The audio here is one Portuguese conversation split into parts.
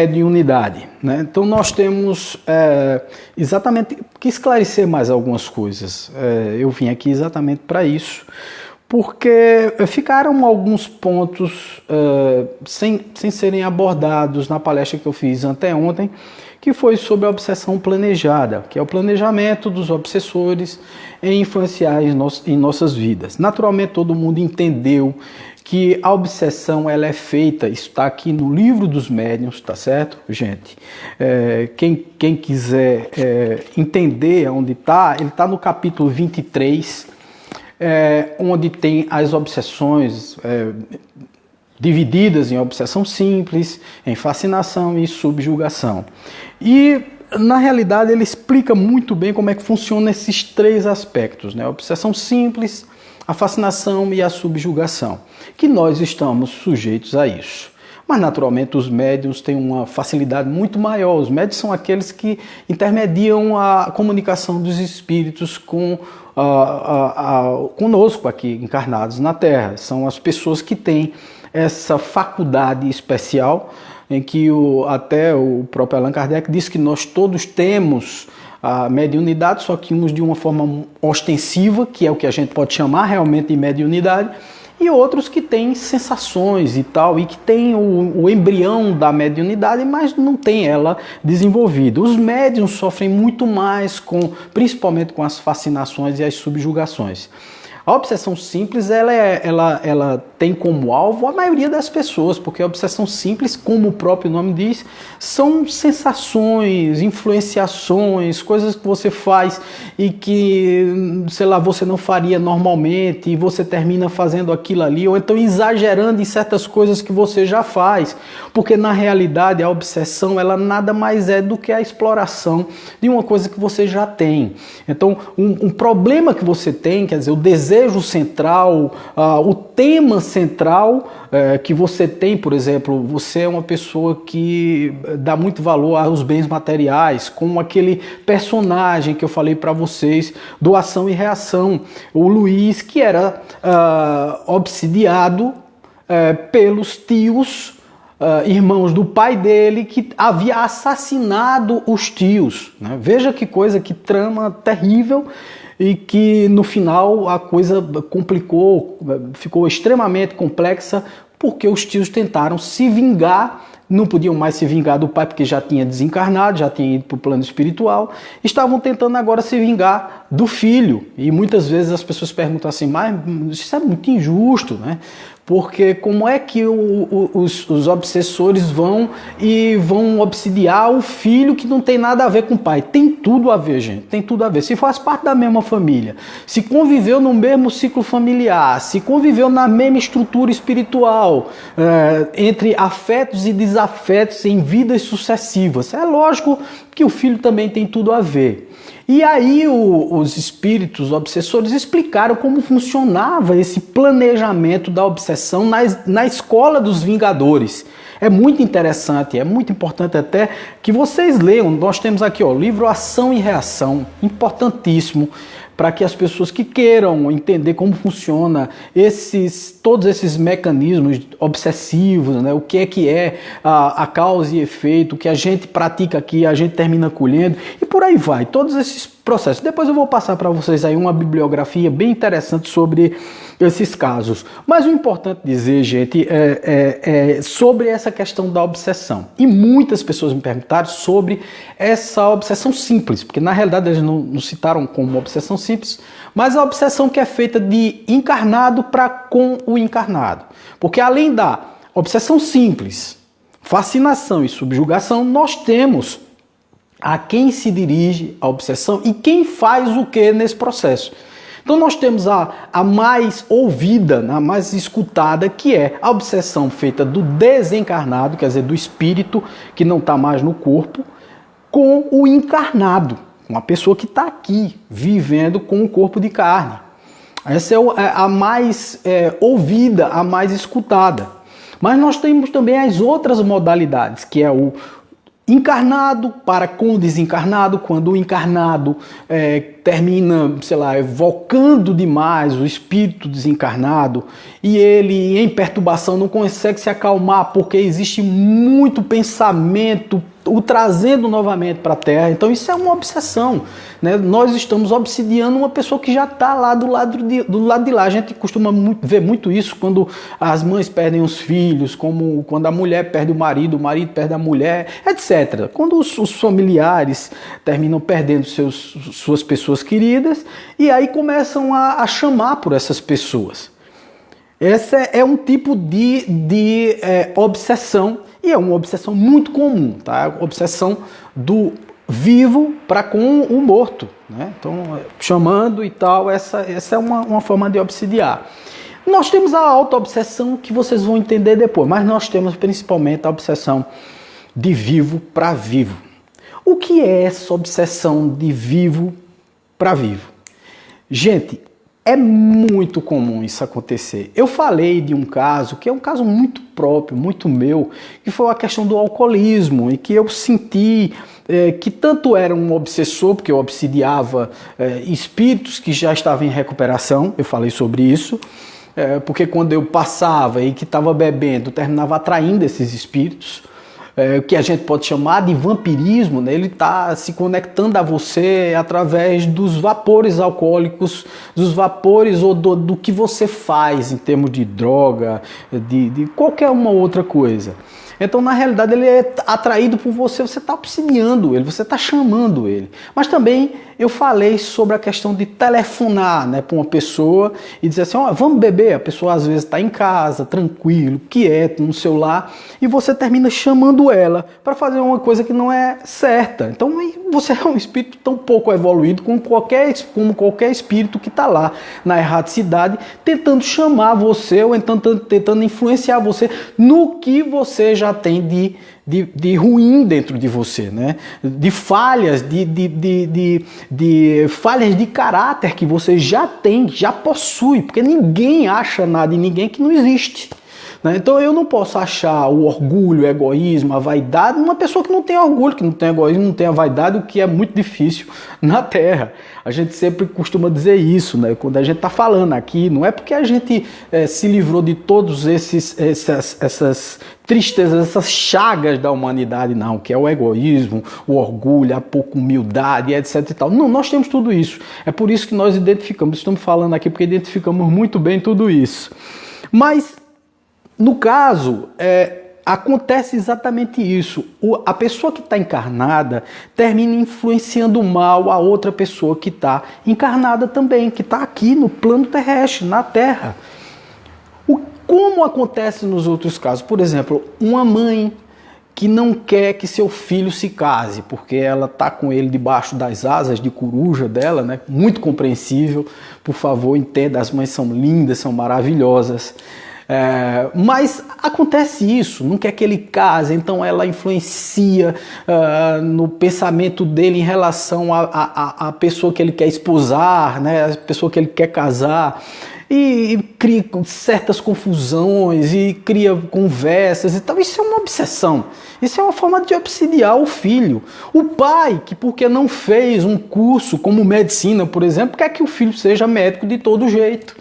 de unidade, né? Então nós temos exatamente que esclarecer mais algumas coisas. Eu vim aqui exatamente para isso, porque ficaram alguns pontos sem serem abordados na palestra que eu fiz anteontem, que foi sobre a obsessão planejada, que é o planejamento dos obsessores em influenciar em nossas vidas. Naturalmente todo mundo entendeu que a obsessão ela é feita, isso está aqui no livro dos médiuns, tá certo, gente? Quem quiser entender onde está, ele está no capítulo 23, onde tem as obsessões divididas em obsessão simples, em fascinação e subjugação. E, na realidade, ele explica muito bem como é que funcionam esses três aspectos, né? A obsessão simples, a fascinação e a subjugação, que nós estamos sujeitos a isso. Mas, naturalmente, os médiuns têm uma facilidade muito maior. Os médiuns são aqueles que intermediam a comunicação dos espíritos conosco aqui, encarnados na Terra. São as pessoas que têm essa faculdade especial, em que até o próprio Allan Kardec diz que nós todos temos a mediunidade, só que uns de uma forma ostensiva, que é o que a gente pode chamar realmente de mediunidade, e outros que têm sensações e tal, e que têm o embrião da mediunidade, mas não tem ela desenvolvida. Os médiuns sofrem muito mais, principalmente com as fascinações e as subjugações. A obsessão simples, ela tem como alvo a maioria das pessoas, porque a obsessão simples, como o próprio nome diz, são sensações, influenciações, coisas que você faz e que, sei lá, você não faria normalmente e você termina fazendo aquilo ali, ou então exagerando em certas coisas que você já faz, porque na realidade a obsessão, ela nada mais é do que a exploração de uma coisa que você já tem. Então, um problema que você tem, quer dizer, o desejo central, o tema central que você tem, por exemplo, você é uma pessoa que dá muito valor aos bens materiais, como aquele personagem que eu falei para vocês, do Ação e Reação, o Luiz, que era obsidiado pelos tios, irmãos do pai dele, que havia assassinado os tios, né? Veja que coisa, que trama terrível, e que no final a coisa complicou, ficou extremamente complexa, porque os tios tentaram se vingar, não podiam mais se vingar do pai porque já tinha desencarnado, já tinha ido para o plano espiritual, estavam tentando agora se vingar do filho. E muitas vezes as pessoas perguntam assim, mas isso é muito injusto, né? Porque como é que os obsessores vão obsidiar o filho que não tem nada a ver com o pai? Tem tudo a ver, gente, tem tudo a ver. Se faz parte da mesma família, se conviveu no mesmo ciclo familiar, se conviveu na mesma estrutura espiritual, entre afetos e desafetos em vidas sucessivas, é lógico que o filho também tem tudo a ver. E aí os espíritos obsessores explicaram como funcionava esse planejamento da obsessão na escola dos Vingadores. É muito interessante, é muito importante até que vocês leiam. Nós temos aqui o livro Ação e Reação, importantíssimo, para que as pessoas que queiram entender como funciona todos esses mecanismos obsessivos, né? O que é a causa e efeito, o que a gente pratica aqui, a gente termina colhendo, e por aí vai, todos esses processos. Depois eu vou passar para vocês aí uma bibliografia bem interessante sobre esses casos. Mas o importante dizer, gente, é sobre essa questão da obsessão. E muitas pessoas me perguntaram sobre essa obsessão simples, porque na realidade eles não citaram como obsessão simples, mas a obsessão que é feita de encarnado para com o encarnado. Porque além da obsessão simples, fascinação e subjugação, nós temos a quem se dirige a obsessão e quem faz o que nesse processo. Então nós temos a mais ouvida, a mais escutada, que é a obsessão feita do desencarnado, quer dizer, do espírito que não está mais no corpo, com o encarnado, uma pessoa que está aqui, vivendo com o corpo de carne. Essa é a mais ouvida, a mais escutada. Mas nós temos também as outras modalidades, que é o encarnado para com o desencarnado, quando o encarnado termina, sei lá, evocando demais o espírito desencarnado e ele, em perturbação, não consegue se acalmar porque existe muito pensamento o trazendo novamente para a Terra. Então isso é uma obsessão, né? Nós estamos obsidiando uma pessoa que já está lá do lado de lá. A gente costuma ver muito isso quando as mães perdem os filhos, como quando a mulher perde o marido perde a mulher, etc. Quando os familiares terminam perdendo suas pessoas queridas e aí começam a chamar por essas pessoas. Esse é um tipo de obsessão, e é uma obsessão muito comum, tá? Obsessão do vivo para com o morto, né? Então, chamando e tal, essa é uma forma de obsidiar. Nós temos a auto-obsessão, que vocês vão entender depois, mas nós temos principalmente a obsessão de vivo para vivo. O que é essa obsessão de vivo para vivo? Gente, é muito comum isso acontecer. Eu falei de um caso que é um caso muito próprio, muito meu, que foi a questão do alcoolismo, e que eu senti que tanto era um obsessor, porque eu obsidiava espíritos que já estavam em recuperação, eu falei sobre isso, porque quando eu passava e que estava bebendo, terminava atraindo esses espíritos, o que a gente pode chamar de vampirismo, né? Ele está se conectando a você através dos vapores alcoólicos, dos vapores ou do que você faz em termos de droga, de qualquer uma outra coisa. Então, na realidade, ele é atraído por você, você está obsidiando ele, você está chamando ele. Mas também eu falei sobre a questão de telefonar, né, para uma pessoa e dizer assim, ó, vamos beber. A pessoa às vezes está em casa, tranquilo, quieto, no celular, e você termina chamando ela para fazer uma coisa que não é certa. Então, você é um espírito tão pouco evoluído como qualquer espírito que está lá na erraticidade, tentando chamar você ou tentando influenciar você no que você já tem de ruim dentro de você, né? De falhas, de falhas de caráter que você já tem, já possui, porque ninguém acha nada em ninguém que não existe. Então eu não posso achar o orgulho, o egoísmo, a vaidade numa pessoa que não tem orgulho, que não tem egoísmo, não tem a vaidade, o que é muito difícil na Terra. A gente sempre costuma dizer isso, né? Quando a gente está falando aqui, não é porque a gente se livrou de todos essas tristezas, essas chagas da humanidade, não, que é o egoísmo, o orgulho, a pouca humildade, etc e tal. Não, nós temos tudo isso. É por isso que nós estamos falando aqui porque identificamos muito bem tudo isso. Mas no caso, acontece exatamente isso. A pessoa que está encarnada termina influenciando mal a outra pessoa que está encarnada também, que está aqui no plano terrestre, na Terra. Como acontece nos outros casos? Por exemplo, uma mãe que não quer que seu filho se case, porque ela está com ele debaixo das asas de coruja dela, né? Muito compreensível, por favor, entenda, as mães são lindas, são maravilhosas. Mas acontece isso, não quer que ele case, então ela influencia no pensamento dele em relação à pessoa que ele quer esposar, né, a pessoa que ele quer casar, e cria certas confusões, e cria conversas e tal. Isso é uma obsessão, isso é uma forma de obsidiar o filho. O pai, que porque não fez um curso como medicina, por exemplo, quer que o filho seja médico de todo jeito,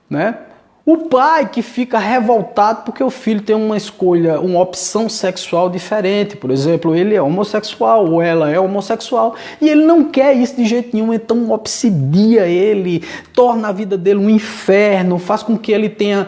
né? O pai que fica revoltado porque o filho tem uma escolha, uma opção sexual diferente. Por exemplo, ele é homossexual ou ela é homossexual e ele não quer isso de jeito nenhum, então obsidia ele, torna a vida dele um inferno, faz com que ele tenha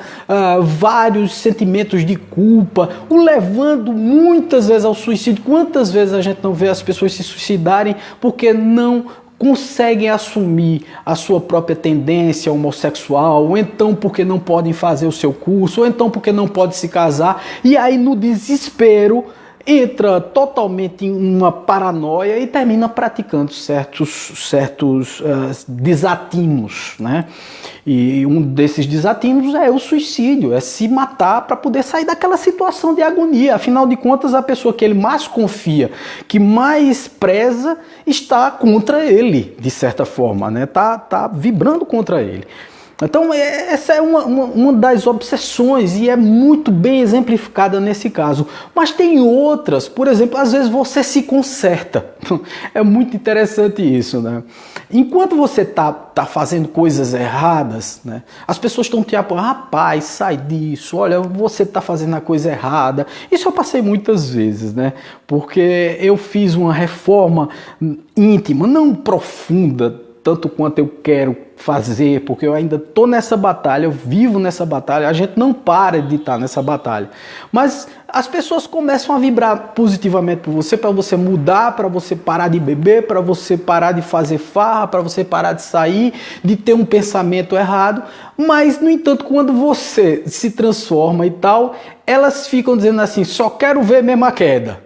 vários sentimentos de culpa, o levando muitas vezes ao suicídio. Quantas vezes a gente não vê as pessoas se suicidarem porque não conseguem assumir a sua própria tendência homossexual, ou então porque não podem fazer o seu curso, ou então porque não podem se casar, e aí no desespero entra totalmente em uma paranoia e termina praticando certos desatinos, né? E um desses desatinos é o suicídio, é se matar para poder sair daquela situação de agonia. Afinal de contas, a pessoa que ele mais confia, que mais preza, está contra ele, de certa forma, né? Tá vibrando contra ele. Então essa é uma das obsessões e é muito bem exemplificada nesse caso. Mas tem outras, por exemplo, às vezes você se conserta. É muito interessante isso, né? Enquanto você tá fazendo coisas erradas, né, as pessoas estão te apoiando, rapaz, sai disso, olha, você tá fazendo a coisa errada. Isso eu passei muitas vezes, né, porque eu fiz uma reforma íntima, não profunda, tanto quanto eu quero fazer, porque eu ainda estou nessa batalha, eu vivo nessa batalha, a gente não para de estar nessa batalha. Mas as pessoas começam a vibrar positivamente por você, para você mudar, para você parar de beber, para você parar de fazer farra, para você parar de sair, de ter um pensamento errado. Mas, no entanto, quando você se transforma e tal, elas ficam dizendo assim, só quero ver mesmo a queda.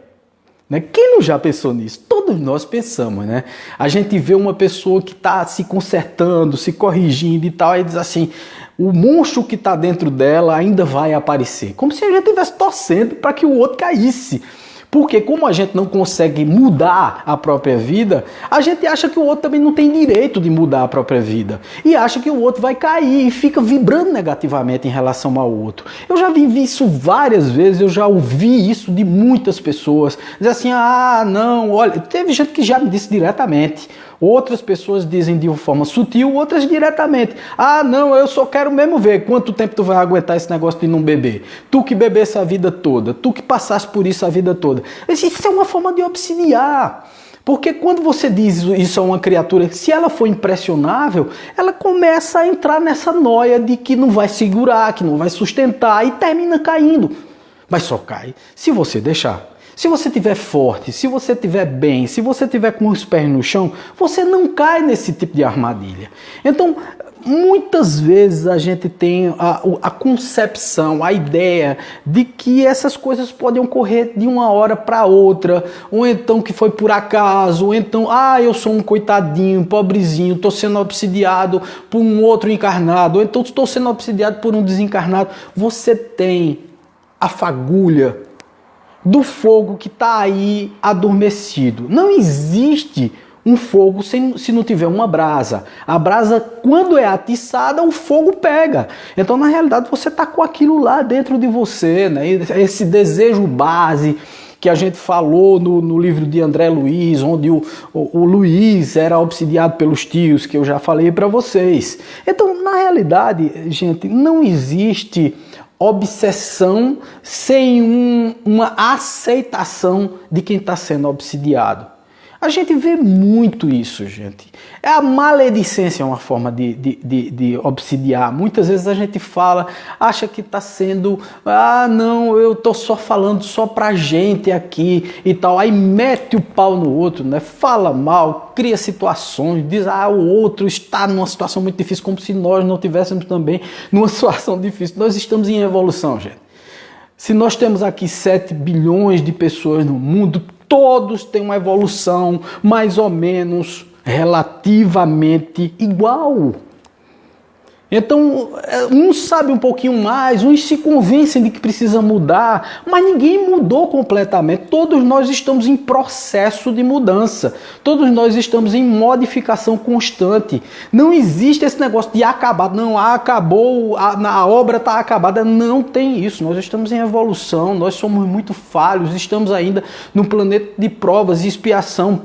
Quem não já pensou nisso? Todos nós pensamos, né? A gente vê uma pessoa que está se consertando, se corrigindo e tal, e diz assim, o monstro que está dentro dela ainda vai aparecer. Como se a gente estivesse torcendo para que o outro caísse. Porque como a gente não consegue mudar a própria vida, a gente acha que o outro também não tem direito de mudar a própria vida. E acha que o outro vai cair e fica vibrando negativamente em relação ao outro. Eu já vivi isso várias vezes, eu já ouvi isso de muitas pessoas. Dizer assim, ah, não, olha, teve gente que já me disse diretamente. Outras pessoas dizem de uma forma sutil, outras diretamente. Ah, não, eu só quero mesmo ver quanto tempo tu vai aguentar esse negócio de não beber. Tu que bebesse a vida toda, tu que passasse por isso a vida toda. Isso é uma forma de obsidiar. Porque quando você diz isso a uma criatura, se ela for impressionável, ela começa a entrar nessa noia de que não vai segurar, que não vai sustentar e termina caindo. Mas só cai se você deixar. Se você estiver forte, se você estiver bem, se você estiver com os pés no chão, você não cai nesse tipo de armadilha. Então, muitas vezes a gente tem a concepção, a ideia de que essas coisas podem ocorrer de uma hora para outra, ou então que foi por acaso, ou então, eu sou um coitadinho, pobrezinho, estou sendo obsidiado por um outro encarnado, ou então estou sendo obsidiado por um desencarnado. Você tem a fagulha do fogo que está aí adormecido. Não existe um fogo se não tiver uma brasa. A brasa, quando é atiçada, o fogo pega. Então, na realidade, você está com aquilo lá dentro de você, né? Esse desejo base que a gente falou no livro de André Luiz, onde o Luiz era obsidiado pelos tios, que eu já falei para vocês. Então, na realidade, gente, não existe obsessão sem uma aceitação de quem está sendo obsidiado. A gente vê muito isso, gente. A maledicência é uma forma de obsidiar. Muitas vezes a gente fala, acha que está sendo, não, eu estou só falando só pra gente aqui e tal. Aí mete o pau no outro, né? Fala mal, cria situações, diz, o outro está numa situação muito difícil, como se nós não tivéssemos também numa situação difícil. Nós estamos em evolução, gente. Se nós temos aqui 7 bilhões de pessoas no mundo, todos têm uma evolução mais ou menos relativamente igual. Então, uns sabem um pouquinho mais, uns se convencem de que precisa mudar, mas ninguém mudou completamente. Todos nós estamos em processo de mudança. Todos nós estamos em modificação constante. Não existe esse negócio de acabar. Não, acabou, a obra está acabada. Não tem isso. Nós estamos em evolução, nós somos muito falhos, estamos ainda no planeta de provas e expiação,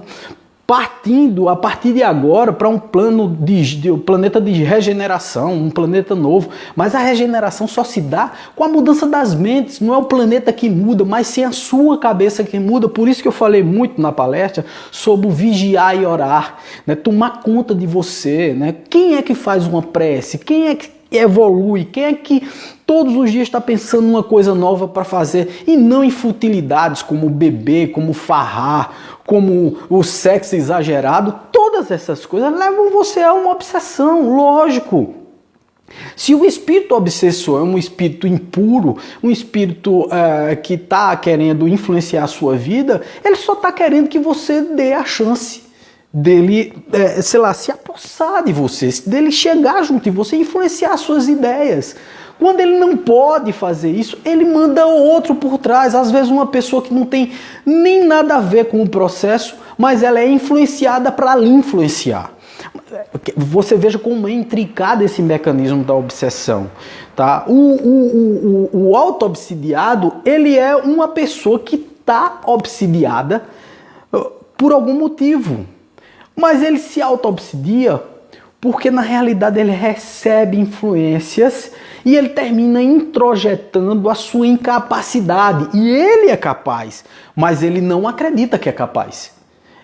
partindo a partir de agora para um planeta de regeneração, um planeta novo. Mas a regeneração só se dá com a mudança das mentes. Não é o planeta que muda, mas sim a sua cabeça que muda. Por isso que eu falei muito na palestra sobre o vigiar e orar, né? Tomar conta de você, né? Quem é que faz uma prece? Quem é que evolui? Quem é que todos os dias está pensando numa coisa nova para fazer e não em futilidades como beber, como farrar, como o sexo exagerado? Todas essas coisas levam você a uma obsessão, lógico. Se o espírito obsessor é um espírito impuro, um espírito que está querendo influenciar a sua vida, ele só está querendo que você dê a chance dele, se apossar de você, dele chegar junto de você e influenciar as suas ideias. Quando ele não pode fazer isso, ele manda outro por trás. Às vezes uma pessoa que não tem nem nada a ver com o processo, mas ela é influenciada para lhe influenciar. Você veja como é intricado esse mecanismo da obsessão, tá? O auto-obsidiado, ele é uma pessoa que está obsidiada por algum motivo. Mas ele se auto-obsidia porque na realidade ele recebe influências e ele termina introjetando a sua incapacidade. E ele é capaz, mas ele não acredita que é capaz.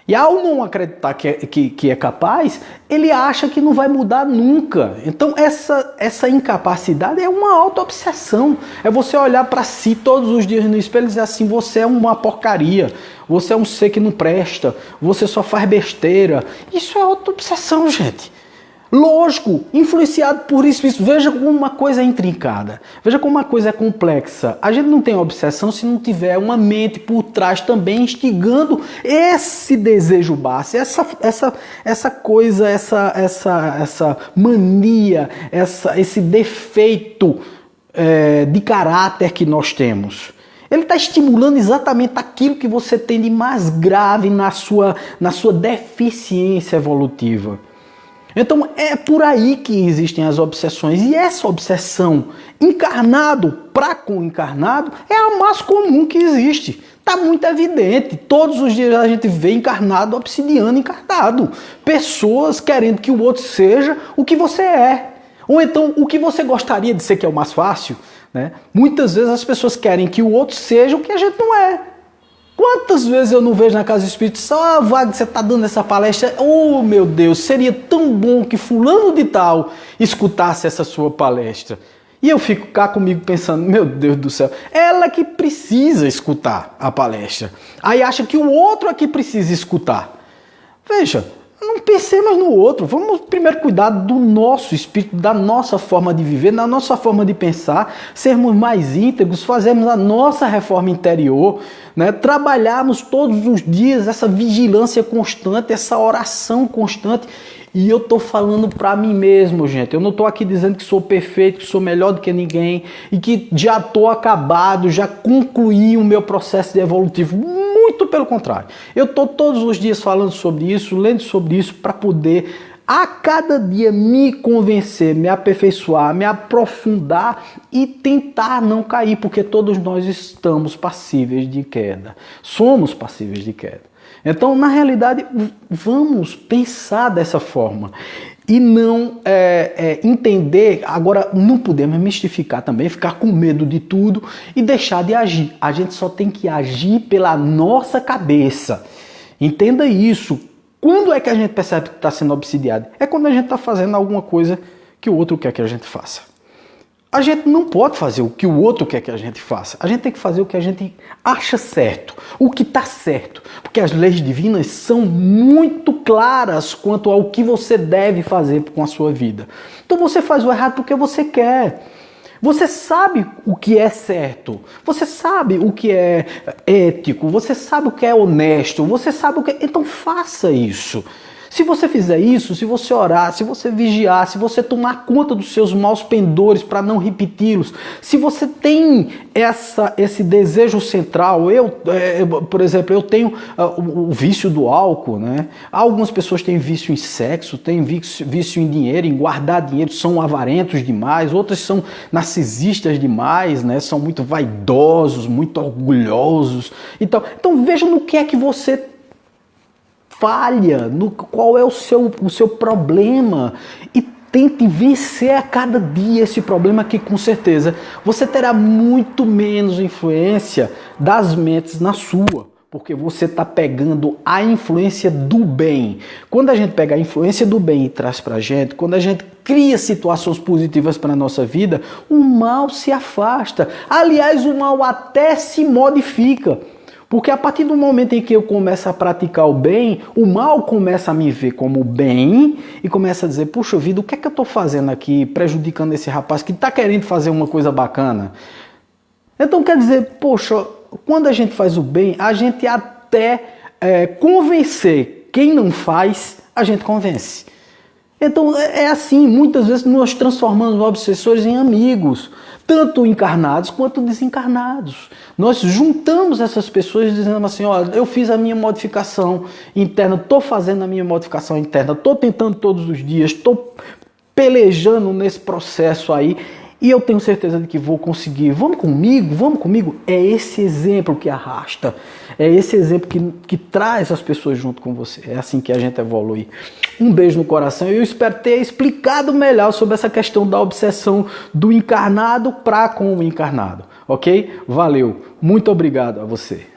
E ao não acreditar que é capaz, ele acha que não vai mudar nunca. Então essa incapacidade é uma auto-obsessão. É você olhar para si todos os dias no espelho e dizer assim, você é uma porcaria, você é um ser que não presta, você só faz besteira. Isso é auto-obsessão, gente. Lógico, influenciado por isso. Veja como uma coisa é intrincada. Veja como uma coisa é complexa. A gente não tem obsessão se não tiver uma mente por trás também instigando esse desejo base, essa coisa, essa mania, esse defeito de caráter que nós temos. Ele está estimulando exatamente aquilo que você tem de mais grave na sua deficiência evolutiva. Então é por aí que existem as obsessões. E essa obsessão, encarnado para com encarnado, é a mais comum que existe. Está muito evidente. Todos os dias a gente vê encarnado, obsidiando encarnado. Pessoas querendo que o outro seja o que você é. Ou então o que você gostaria de ser, que é o mais fácil. Né? Muitas vezes as pessoas querem que o outro seja o que a gente não é. Quantas vezes eu não vejo na Casa Espírita, só Wagner, você está dando essa palestra, oh meu Deus, seria tão bom que fulano de tal escutasse essa sua palestra. E eu fico cá comigo pensando, meu Deus do céu, ela que precisa escutar a palestra. Aí acha que o outro é que precisa escutar. Veja, não pensemos no outro, vamos primeiro cuidar do nosso espírito, da nossa forma de viver, da nossa forma de pensar, sermos mais íntegros, fazermos a nossa reforma interior, né? Trabalharmos todos os dias essa vigilância constante, essa oração constante. E eu estou falando para mim mesmo, gente. Eu não estou aqui dizendo que sou perfeito, que sou melhor do que ninguém e que já estou acabado, já concluí o meu processo de evolutivo. Muito pelo contrário. Eu estou todos os dias falando sobre isso, lendo sobre isso para poder a cada dia me convencer, me aperfeiçoar, me aprofundar e tentar não cair, porque todos nós estamos passíveis de queda. Somos passíveis de queda. Então, na realidade, vamos pensar dessa forma e não entender. Agora, não podemos mistificar também, ficar com medo de tudo e deixar de agir. A gente só tem que agir pela nossa cabeça. Entenda isso. Quando é que a gente percebe que está sendo obsidiado? É quando a gente está fazendo alguma coisa que o outro quer que a gente faça. A gente não pode fazer o que o outro quer que a gente faça. A gente tem que fazer o que a gente acha certo, o que está certo. Porque as leis divinas são muito claras quanto ao que você deve fazer com a sua vida. Então você faz o errado porque você quer. Você sabe o que é certo, você sabe o que é ético, você sabe o que é honesto, você sabe o que é... Então faça isso. Se você fizer isso, se você orar, se você vigiar, se você tomar conta dos seus maus pendores para não repeti-los, se você tem esse desejo central, por exemplo, eu tenho o vício do álcool, né? Algumas pessoas têm vício em sexo, têm vício em dinheiro, em guardar dinheiro, são avarentos demais, outras são narcisistas demais, né? São muito vaidosos, muito orgulhosos. Então veja no que é que você falha, qual é o seu problema e tente vencer a cada dia esse problema, que com certeza você terá muito menos influência das mentes na sua, porque você está pegando a influência do bem. Quando a gente pega a influência do bem e traz para a gente, quando a gente cria situações positivas para a nossa vida, o mal se afasta. Aliás, o mal até se modifica. Porque a partir do momento em que eu começo a praticar o bem, o mal começa a me ver como bem e começa a dizer, puxa vida, o que é que eu estou fazendo aqui prejudicando esse rapaz que está querendo fazer uma coisa bacana? Então quer dizer, poxa, quando a gente faz o bem, a gente até convencer quem não faz, a gente convence. Então é assim, muitas vezes nós transformamos obsessores em amigos, tanto encarnados quanto desencarnados. Nós juntamos essas pessoas dizendo assim, ó, eu fiz a minha modificação interna, estou fazendo a minha modificação interna, estou tentando todos os dias, estou pelejando nesse processo aí, e eu tenho certeza de que vou conseguir. Vamos comigo, vamos comigo. É esse exemplo que arrasta, é esse exemplo que traz as pessoas junto com você. É assim que a gente evolui. Um beijo no coração. Eu espero ter explicado melhor sobre essa questão da obsessão do encarnado para com o encarnado, ok? Valeu, muito obrigado a você.